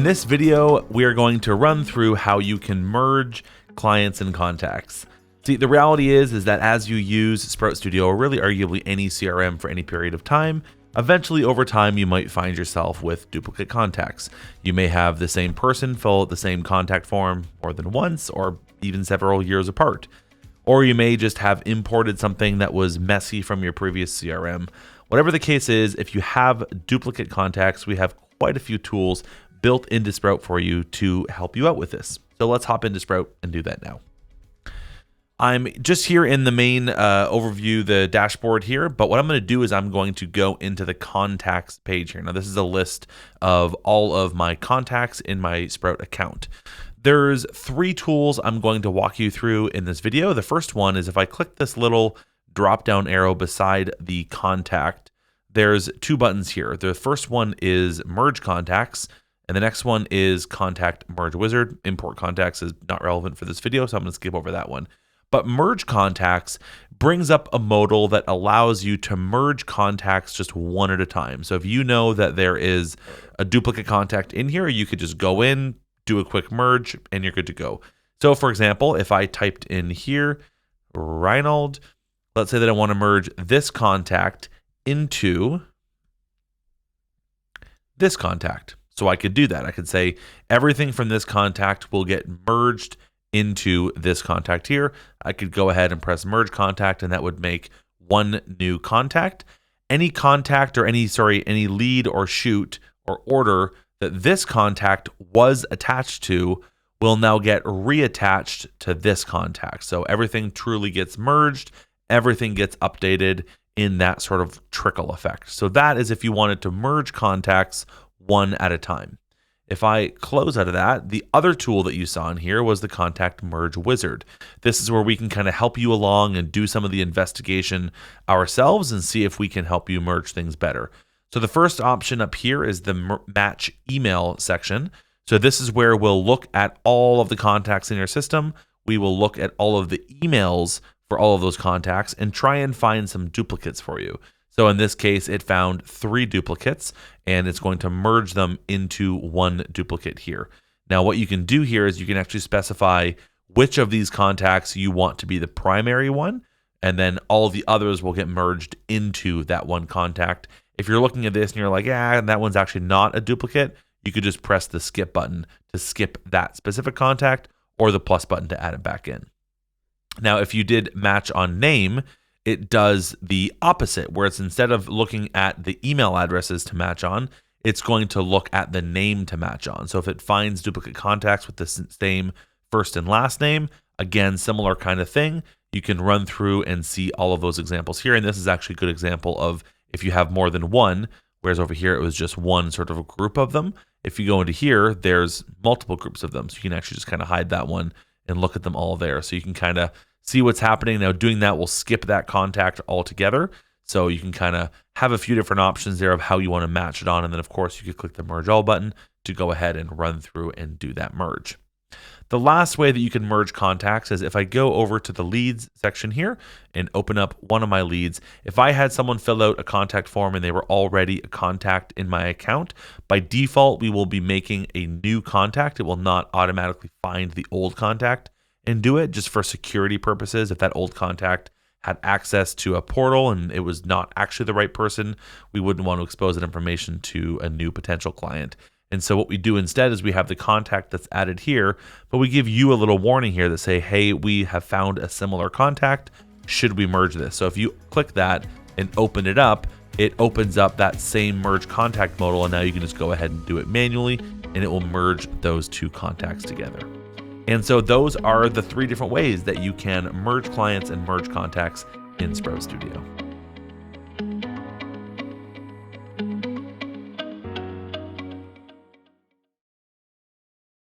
this video, we are going to run through how you can merge clients and contacts. See, the reality is that as you use Sprout Studio, or really arguably any CRM for any period of time, eventually over time you might find yourself with duplicate contacts. You may have the same person fill out the same contact form more than once, or even several years apart. Or you may just have imported something that was messy from your previous CRM. Whatever the case is, if you have duplicate contacts, we have quite a few tools built into Sprout for you to help you out with this. So let's hop into Sprout and do that now. I'm just here in the main overview, the dashboard here, but what I'm going to do is I'm going to go into the contacts page here. Now this is a list of all of my contacts in my Sprout account. There's 3 tools I'm going to walk you through in this video. The first one is if I click this little drop down arrow beside the contact, there's 2 buttons here. The first one is merge contacts, and the next one is contact merge wizard. Import contacts is not relevant for this video, so I'm going to skip over that one. But merge contacts brings up a modal that allows you to merge contacts just one at a time. So if you know that there is a duplicate contact in here, you could just go in, do a quick merge, and you're good to go. So for example, if I typed in here, Reinald, let's say that I want to merge this contact into this contact. So I could do that. I could say everything from this contact will get merged into this contact here. I could go ahead and press merge contact, and that would make one new contact. Any contact or any lead or shoot or order that this contact was attached to will now get reattached to this contact. So everything truly gets merged, everything gets updated in that sort of trickle effect. So that is if you wanted to merge contacts one at a time. If I close out of that, the other tool that you saw in here was the contact merge wizard. This is where we can kind of help you along and do some of the investigation ourselves and see if we can help you merge things better. So the first option up here is the match email section. So this is where we'll look at all of the contacts in your system. We will look at all of the emails for all of those contacts and try and find some duplicates for you. So in this case, it found 3 duplicates, and it's going to merge them into one duplicate here. Now, what you can do here is you can actually specify which of these contacts you want to be the primary one, and then all the others will get merged into that one contact. If you're looking at this and you're like, yeah, that one's actually not a duplicate, you could just press the skip button to skip that specific contact, or the plus button to add it back in. Now, if you did match on name, it does the opposite, where it's instead of looking at the email addresses to match on, it's going to look at the name to match on. So if it finds duplicate contacts with the same first and last name, again, similar kind of thing, you can run through and see all of those examples here. And this is actually a good example of if you have more than one, whereas over here it was just one sort of a group of them. If you go into here, there's multiple groups of them. So you can actually just kind of hide that one and look at them all there. So you can kind of see what's happening. Now doing that will skip that contact altogether. So you can kind of have a few different options there of how you want to match it on. And then of course you could click the merge all button to go ahead and run through and do that merge. The last way that you can merge contacts is if I go over to the leads section here and open up one of my leads. If I had someone fill out a contact form and they were already a contact in my account, by default, we will be making a new contact. It will not automatically find the old contact and do it, just for security purposes. If that old contact had access to a portal and it was not actually the right person, we wouldn't want to expose that information to a new potential client. And so what we do instead is we have the contact that's added here, but we give you a little warning here that say, hey, we have found a similar contact. Should we merge this? So if you click that and open it up, it opens up that same merge contact modal, and now you can just go ahead and do it manually, and it will merge those 2 contacts together. And so those are the 3 different ways that you can merge clients and merge contacts in Sprout Studio.